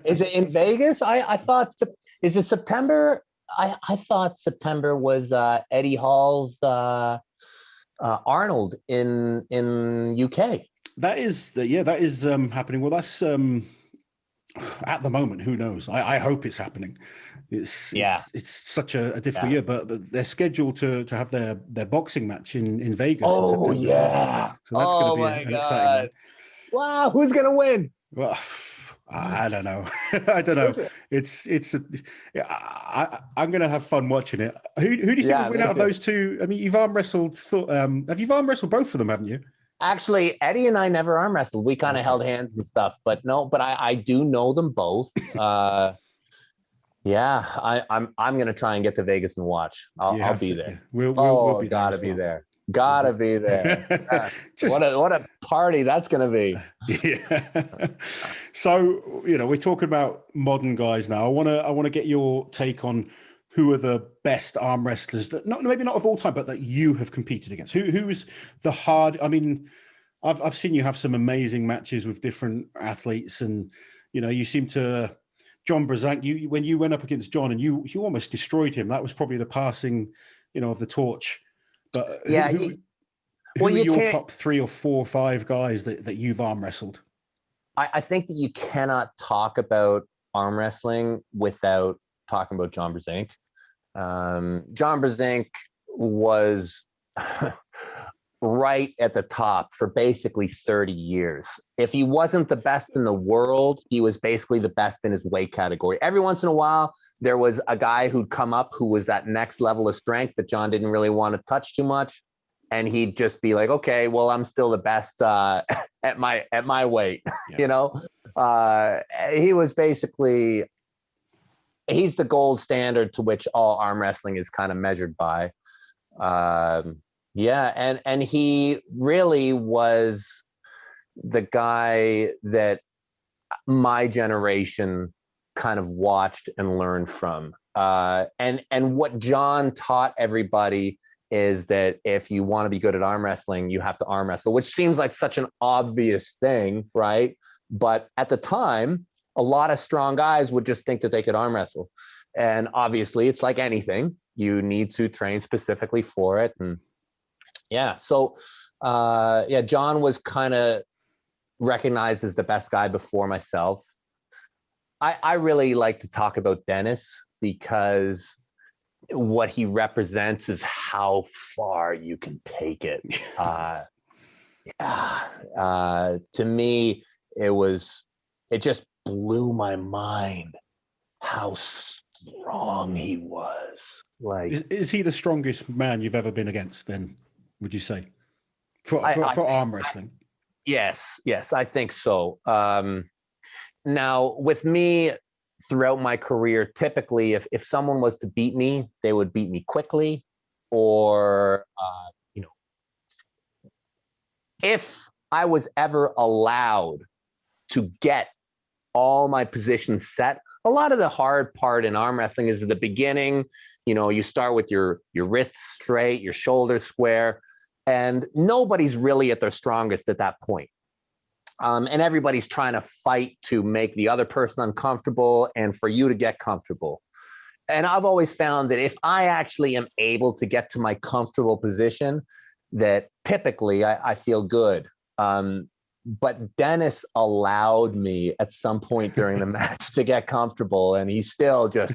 Is it in Vegas? I thought, is it September? I thought September was Eddie Hall's Arnold in UK. That is happening. Well, that's at the moment, who knows? I hope it's happening. It's such a difficult year, but they're scheduled to have their boxing match in Vegas. Oh, in yeah. So that's going to be an exciting one. Wow, who's going to win? Well, I don't know. I don't know. I'm going to have fun watching it. Who do you think will win out of those two? I mean, you've arm wrestled. Have you arm wrestled both of them? Haven't you? Actually, Eddie and I never arm wrestled. We kind of held hands and stuff, but I do know them both. I'm going to try and get to Vegas and watch. I'll be there. Yeah. We'll be there. Gotta be there. Gotta be there. What a party that's going to be. Yeah. So, you know, we're talking about modern guys now. I want to get your take on who are the best arm wrestlers that maybe not of all time, but that you have competed against. Who's the hard? I mean, I've seen you have some amazing matches with different athletes, and you know, you seem to John Brazank. When you went up against John, and you almost destroyed him. That was probably the passing, you know, of the torch. But who are your top 3 or 4 or 5 guys that you've arm wrestled? I think that you cannot talk about arm wrestling without talking about John Brazank. John Brazank was right at the top for basically 30 years. If he wasn't the best in the world, he was basically the best in his weight category. Every once in a while, there was a guy who'd come up who was that next level of strength that John didn't really want to touch too much. And he'd just be like, okay, well, I'm still the best at my weight. Yeah. You know, he was basically, he's the gold standard to which all arm wrestling is kind of measured by. And he really was the guy that my generation kind of watched and learned from. And what John taught everybody is that if you want to be good at arm wrestling, you have to arm wrestle, which seems like such an obvious thing, right? But at the time, a lot of strong guys would just think that they could arm wrestle. And obviously it's like anything, you need to train specifically for it. And John was kind of recognized as the best guy before myself. I really like to talk about Dennis because what he represents is how far you can take it. To me, it just blew my mind how strong he was. Like, is he the strongest man you've ever been against? Then, would you say, for arm wrestling? Yes, I think so. Now, with me, throughout my career, typically, if someone was to beat me, they would beat me quickly, or if I was ever allowed to get all my positions set. A lot of the hard part in arm wrestling is at the beginning. You start with your wrists straight, your shoulders square, and nobody's really at their strongest at that point. And everybody's trying to fight to make the other person uncomfortable and for you to get comfortable. And I've always found that if I actually am able to get to my comfortable position, that typically I feel good. But Dennis allowed me at some point during the match to get comfortable, and he's still just.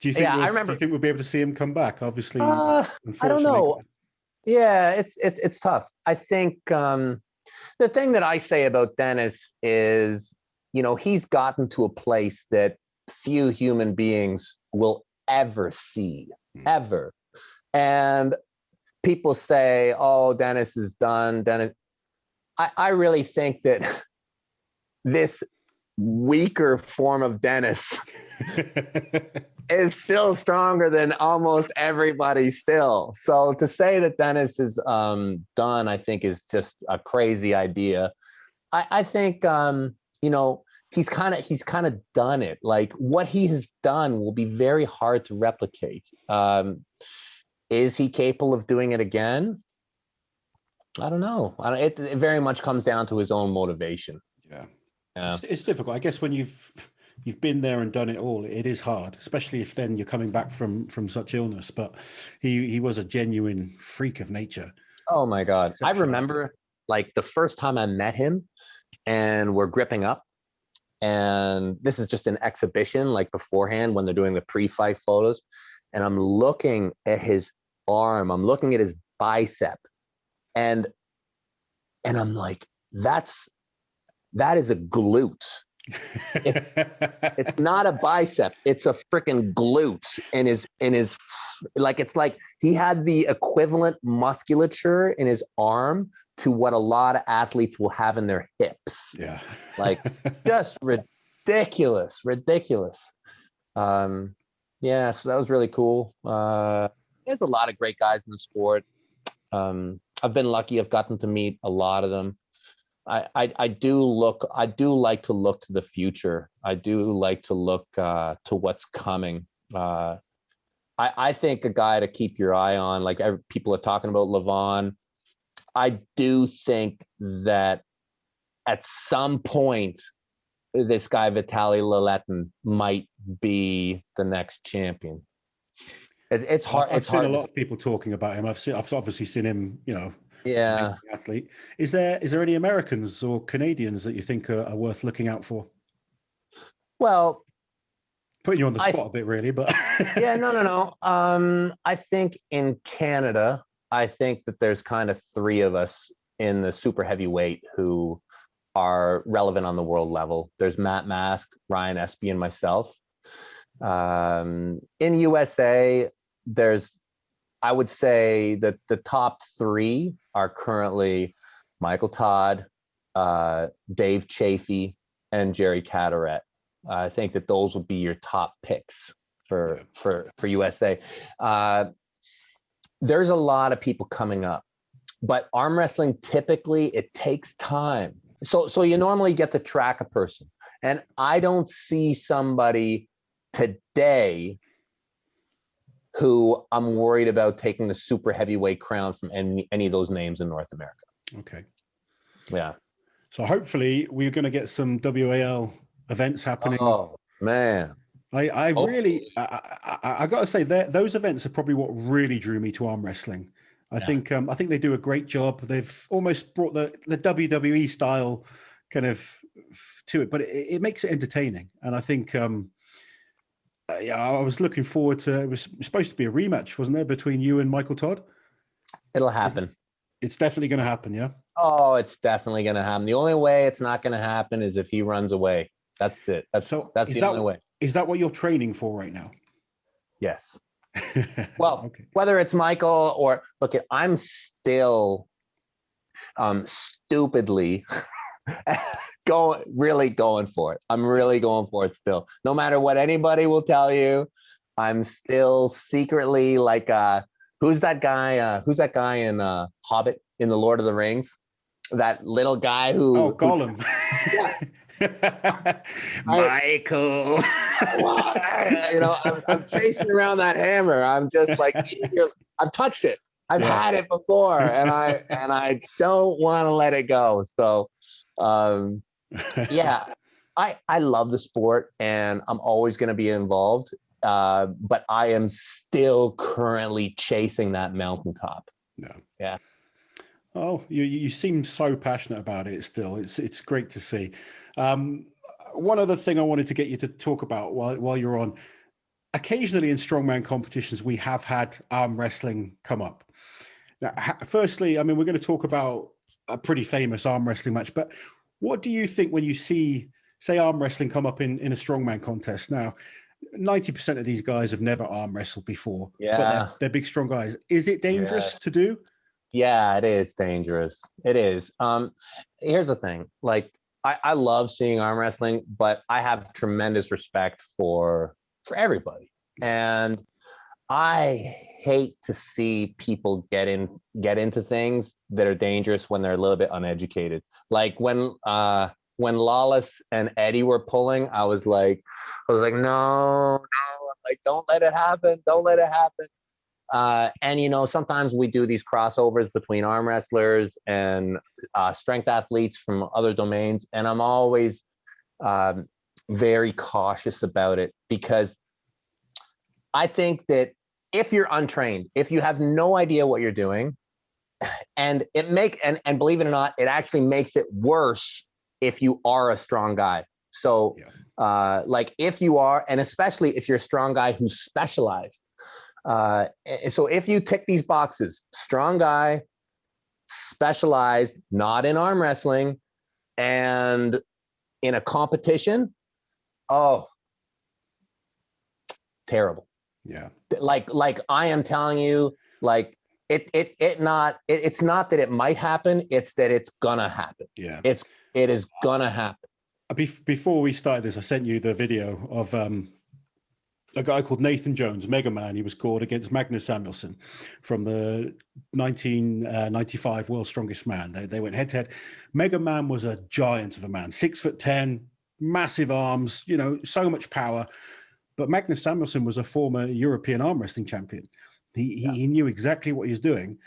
Do you think we'll be able to see him come back? Obviously, I don't know. Yeah, it's tough. I think the thing that I say about Dennis is, he's gotten to a place that few human beings will ever see, ever. And people say, "Oh, Dennis is done." Dennis, I really think that this weaker form of Dennis is still stronger than almost everybody still. So to say that Dennis is done, I think is just a crazy idea. I think he's kind of done it. Like, what he has done will be very hard to replicate. Is he capable of doing it again? I don't know. It very much comes down to his own motivation. Yeah. It's difficult. I guess when you've been there and done it all, it is hard, especially if then you're coming back from such illness. But he was a genuine freak of nature. Oh my God. I remember like the first time I met him and we're gripping up, and this is just an exhibition, like beforehand when they're doing the pre-fight photos. And I'm looking at his arm, I'm looking at his bicep, and I'm like, that is a glute. It's not a bicep, it's a freaking glute in his like, it's like he had the equivalent musculature in his arm to what a lot of athletes will have in their hips. Yeah. Like, just ridiculous. Yeah, so that was really cool. There's a lot of great guys in the sport. I've been lucky. I've gotten to meet a lot of them. I do like to look to the future. I do like to look to what's coming. I think a guy to keep your eye on, like people are talking about Levan. I do think that at some point, this guy Vitaly Larratt might be the next champion. It's hard. I've seen a lot of people talking about him. I've obviously seen him, yeah, athlete. Is there any Americans or Canadians that you think are worth looking out for? Well, putting you on the spot a bit, really, but yeah, no. I think in Canada, I think that there's kind of three of us in the super heavyweight who are relevant on the world level. There's Matt Mask, Ryan Espy, and myself. In USA, I would say that the top three are currently Michael Todd, Dave Chafee, and Jerry Cataret. I think that those would be your top picks for USA. There's a lot of people coming up, but arm wrestling, typically it takes time. So you normally get to track a person, and I don't see somebody today who I'm worried about taking the super heavyweight crowns from any of those names in North America. Okay. Yeah. So hopefully we're going to get some WAL events happening. Oh man. I got to say that those events are probably what really drew me to arm wrestling. I think they do a great job. They've almost brought the WWE style kind of to it, but it makes it entertaining. And I think yeah, I was looking forward to. It was supposed to be a rematch, wasn't there, between you and Michael Todd? It'll happen. It's definitely going to happen. Yeah. Oh, it's definitely going to happen. The only way it's not going to happen is if he runs away. That's it. That's the only way. Is that what you're training for right now? Yes. Well, okay. Whether it's Michael or look, I'm still stupidly really going for it. I'm really going for it still. No matter what anybody will tell you, I'm still secretly like who's that guy? Who's that guy in Hobbit in the Lord of the Rings? That little guy who Gollum. Michael. I'm chasing around that hammer. I'm just like, I've touched it. I've had it before, and I don't want to let it go. So, yeah, I love the sport, and I'm always going to be involved. But I am still currently chasing that mountaintop. Yeah. Oh, you seem so passionate about it still. It's great to see. One other thing I wanted to get you to talk about while you're on, occasionally in strongman competitions, we have had arm wrestling come up. Now, firstly, I mean, we're going to talk about a pretty famous arm wrestling match, but what do you think when you see, say, arm wrestling come up in a strongman contest? Now, 90% of these guys have never arm wrestled before, but they're big, strong guys. Is it dangerous to do? Yeah, it is dangerous. It is. Here's the thing. Like, I love seeing arm wrestling, but I have tremendous respect for everybody. And I hate to see people get into things that are dangerous when they're a little bit uneducated. Like when Lawless and Eddie were pulling, I was like, no, like, don't let it happen. Don't let it happen. And sometimes we do these crossovers between arm wrestlers and strength athletes from other domains, and I'm always very cautious about it, because I think that if you're untrained, if you have no idea what you're doing, and and believe it or not, it actually makes it worse if you are a strong guy. So like if you are, and especially if you're a strong guy who's specialized. So if you tick these boxes, strong guy, specialized, not in arm wrestling, and in a competition, terrible. Yeah. Like I am telling you, like it's not that it might happen, it's that it's gonna happen. Yeah. It is gonna happen. Before we started this, I sent you the video of a guy called Nathan Jones, Megaman. He was called against Magnus Samuelsson from the 1995 World's Strongest Man. They went head to head. Megaman was a giant of a man, 6'10", massive arms, so much power. But Magnus Samuelsson was a former European arm wrestling champion. He knew exactly what he was doing.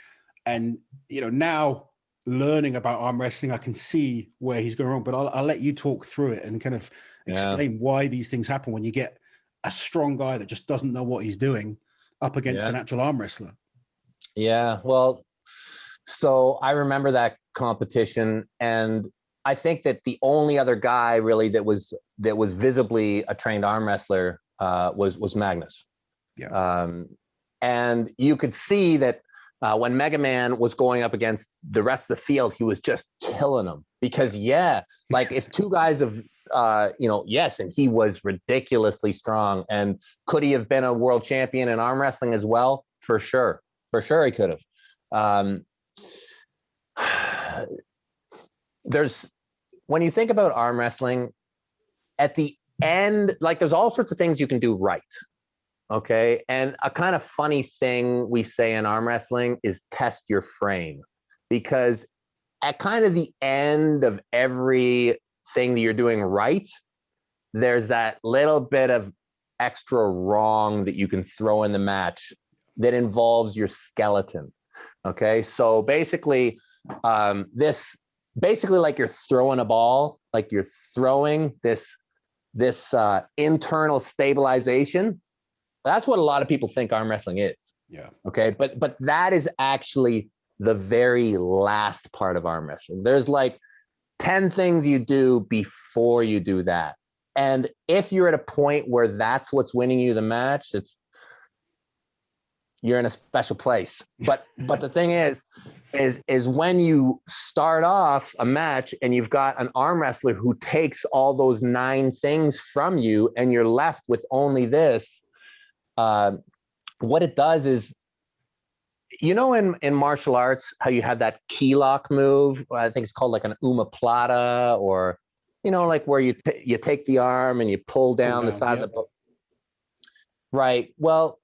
And, now learning about arm wrestling, I can see where he's going wrong, but I'll let you talk through it and kind of explain why these things happen when you get a strong guy that just doesn't know what he's doing up against an actual arm wrestler. Yeah. Well, so I remember that competition, and I think that the only other guy really that was visibly a trained arm wrestler was Magnus. Yeah. And you could see that when Megaman was going up against the rest of the field, he was just killing them, because like if two guys have yes, and he was ridiculously strong. And could he have been a world champion in arm wrestling as well? For sure he could have. When you think about arm wrestling, at the end, like, there's all sorts of things you can do right. Okay. And a kind of funny thing we say in arm wrestling is test your frame, because at kind of the end of every thing that you're doing right, there's that little bit of extra wrong that you can throw in the match that involves your skeleton. Okay. So basically, like you're throwing a ball, like you're throwing this internal stabilization. That's what a lot of people think arm wrestling is. Yeah. Okay. But that is actually the very last part of arm wrestling. There's like 10 things you do before you do that. And if you're at a point where that's what's winning you the match, you're in a special place. But the thing is when you start off a match and you've got an arm wrestler who takes all those 9 things from you and you're left with only this, what it does is, you know, in martial arts, how you have that key lock move, I think it's called like an omoplata, or, you know, like where you take the arm and you pull down the side of the boat. Right. Well,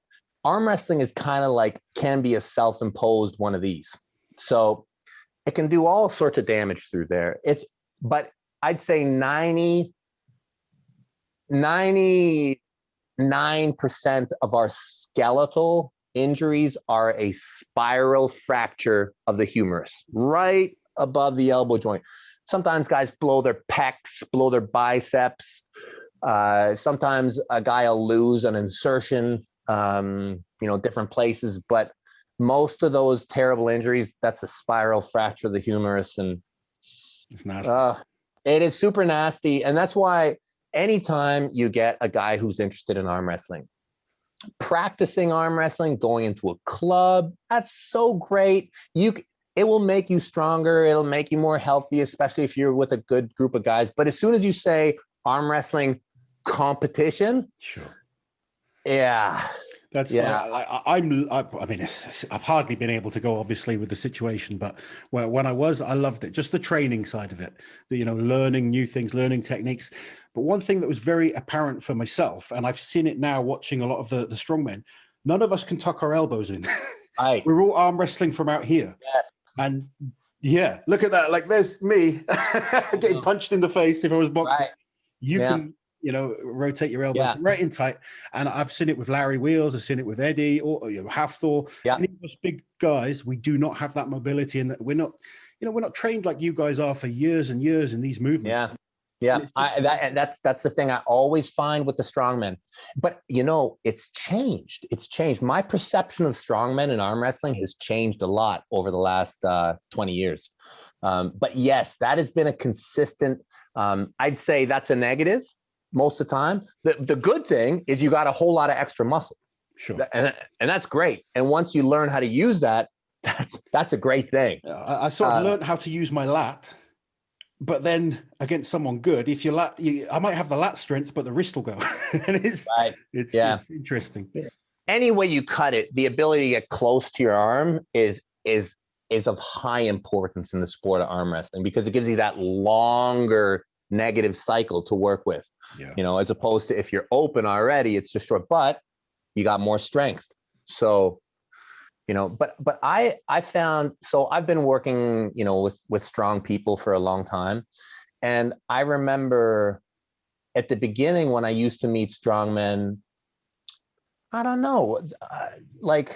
arm wrestling is kind of like, can be a self-imposed one of these. So it can do all sorts of damage through there. But I'd say 99% of our skeletal injuries are a spiral fracture of the humerus, right above the elbow joint. Sometimes guys blow their pecs, blow their biceps. Sometimes a guy will lose an insertion, you know, different places. But most of those terrible injuries, that's a spiral fracture of the humerus. And it's nasty. It is super nasty. And that's why anytime you get a guy who's interested in arm wrestling, practicing arm wrestling, going into a club, that's so great. It will make you stronger. It'll make you more healthy, especially if you're with a good group of guys. But as soon as you say arm wrestling competition, sure, yeah, that's I mean, I've hardly been able to go, obviously, with the situation, but when I loved it, just the training side of it, you know, learning new things, learning techniques. But one thing that was very apparent for myself, and I've seen it now watching a lot of the strongmen, none of us can tuck our elbows in. Right. We're all arm wrestling from out here. Yes. And yeah, look at that. Like, there's me getting punched in the face if I was boxing. Right. You can, you know, rotate your elbows right in tight. And I've seen it with Larry Wheels. I've seen it with Eddie, or, you know, Hafthor. Any of those big guys, we do not have that mobility, and that we're not trained like you guys are for years and years in these movements. Yeah, that's the thing I always find with the strongmen. But, you know, it's changed. It's changed. My perception of strongmen and arm wrestling has changed a lot over the last 20 years. But yes, that has been a consistent, I'd say that's a negative most of the time. The good thing is you got a whole lot of extra muscle. Sure. And that's great. And once you learn how to use that, that's a great thing. I sort of learned how to use my lat. But then against someone good, if I might have the lat strength, but the wrist will go. And it's interesting. Any way you cut it, the ability to get close to your arm is of high importance in the sport of arm wrestling, because it gives you that longer negative cycle to work with. Yeah. You know, as opposed to if you're open already, it's just short, but you got more strength. So, you know, but I found, so I've been working, you know, with strong people for a long time. And I remember at the beginning when I used to meet strongmen, I don't know, like,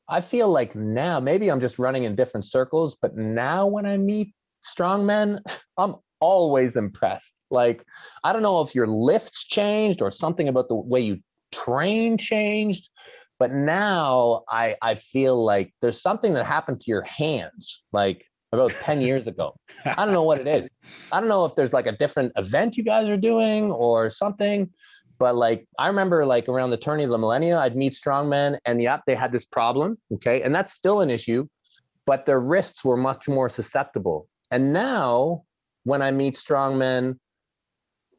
I feel like now, maybe I'm just running in different circles, but now when I meet strongmen, I'm always impressed. Like, I don't know if your lifts changed or something about the way you train changed, but now I feel like there's something that happened to your hands, like about 10 years ago. I don't know what it is. I don't know if there's like a different event you guys are doing or something, but like, I remember like around the turn of the millennia, I'd meet strongmen and they had this problem. Okay. And that's still an issue, but their wrists were much more susceptible. And now when I meet strongmen,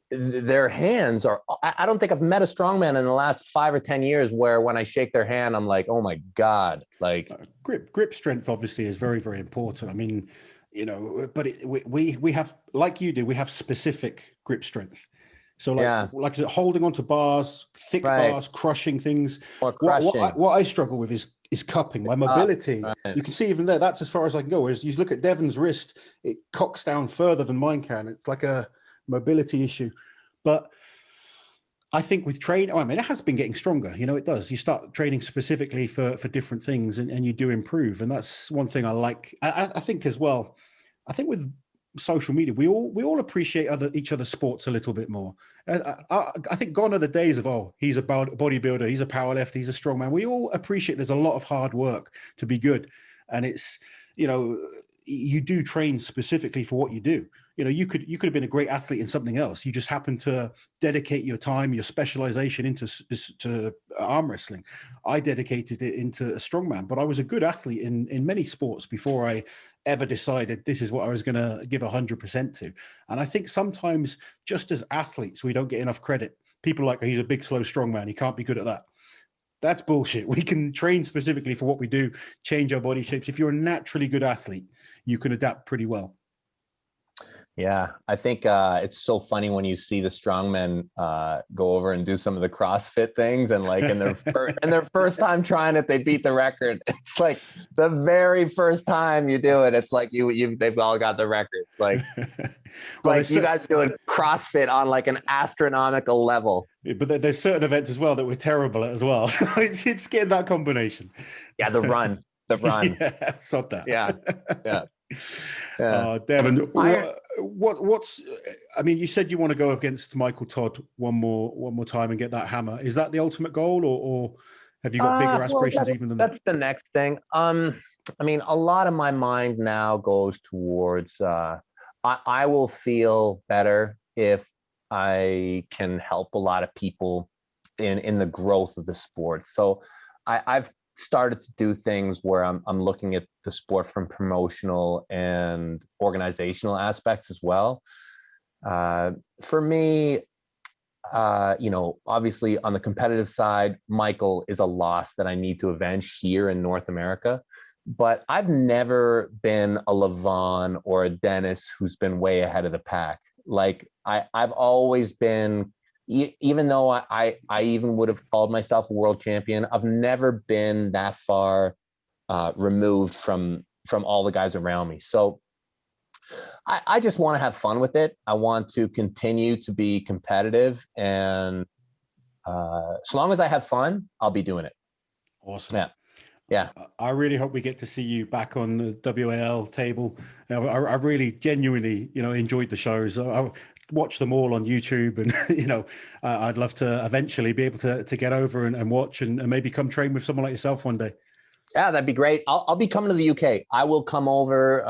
their hands are, I don't think I've met a strongman in the last 5 or 10 years where when I shake their hand, I'm like, oh my God, like grip strength obviously is very, very important. I mean, you know, but we have, like you do, we have specific grip strength. So like is it holding onto bars, thick bars, crushing things. Or crushing. What I struggle with is cupping. My mobility, you can see even there, that's as far as I can go. Whereas you look at Devon's wrist, it cocks down further than mine can. It's like a mobility issue. But I think with training, I mean, it has been getting stronger. You know, it does. You start training specifically for different things and you do improve. And that's one thing I like. I think as well, I think with social media, we all appreciate each other's sports a little bit more. I think gone are the days of, oh, he's a bodybuilder, he's a powerlifter, he's a strongman. We all appreciate there's a lot of hard work to be good, and it's, you know, you do train specifically for what you do. You know, you could have been a great athlete in something else. You just happen to dedicate your time, your specialization to arm wrestling. I dedicated it into a strongman, but I was a good athlete in many sports before I ever decided this is what I was going to give 100% to. And I think sometimes just as athletes, we don't get enough credit. People are like, he's a big, slow strongman, he can't be good at that. That's bullshit. We can train specifically for what we do, change our body shapes. If you're a naturally good athlete, you can adapt pretty well. Yeah, I think it's so funny when you see the strongmen go over and do some of the CrossFit things, and like in their first time trying it, they beat the record. It's like the very first time you do it, it's like they've all got the record. Like, well, like you guys are doing CrossFit on like an astronomical level. But there's certain events as well that we're terrible at as well. So it's getting that combination. Yeah, the run. Yeah, sod that. Yeah. Devon, what's? I mean, you said you want to go against Michael Todd one more time and get that hammer. Is that the ultimate goal, or have you got bigger aspirations even than that? That's the next thing. I mean, a lot of my mind now goes towards. I will feel better if I can help a lot of people in the growth of the sport. So I've started to do things where I'm looking at the sport from promotional and organizational aspects as well. For me, you know, obviously on the competitive side, Michael is a loss that I need to avenge here in North America. But I've never been a Levan or a Dennis who's been way ahead of the pack. Like I've always been, even though I even would have called myself a world champion, I've never been that far removed from all the guys around me. So I just want to have fun with it. I want to continue to be competitive, and so long as I have fun, I'll be doing it. Awesome. Yeah. I really hope we get to see you back on the WAL table. I really genuinely, you know, enjoyed the shows. I watch them all on YouTube, and you know, I'd love to eventually be able to get over and watch and maybe come train with someone like yourself one day. Yeah, that'd be great. I'll be coming to the UK. I will come over,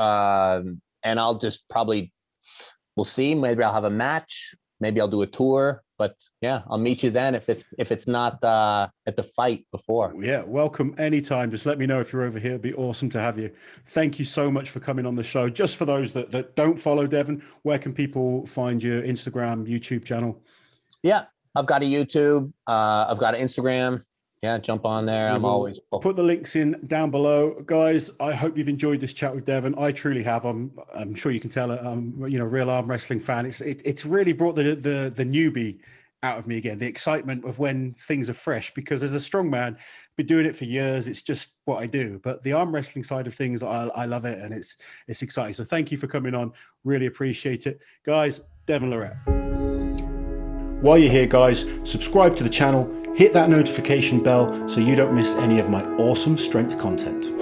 and I'll just we'll see. Maybe I'll have a match. Maybe I'll do a tour. But yeah, I'll meet you then if it's not at the fight before. Yeah, welcome anytime. Just let me know if you're over here. It'd be awesome to have you. Thank you so much for coming on the show. Just for those that don't follow Devon, where can people find your Instagram, YouTube channel? Yeah, I've got a YouTube. I've got an Instagram. Yeah, jump on there. I'm always put the links in down below, guys. I hope you've enjoyed this chat with Devon. I truly have. I'm sure you can tell. You know, real arm wrestling fan. It's really brought the newbie out of me again. The excitement of when things are fresh, because as a strongman, been doing it for years. It's just what I do. But the arm wrestling side of things, I love it, and it's exciting. So thank you for coming on. Really appreciate it, guys. Devon Larratt. While you're here, guys, subscribe to the channel. Hit that notification bell so you don't miss any of my awesome strength content.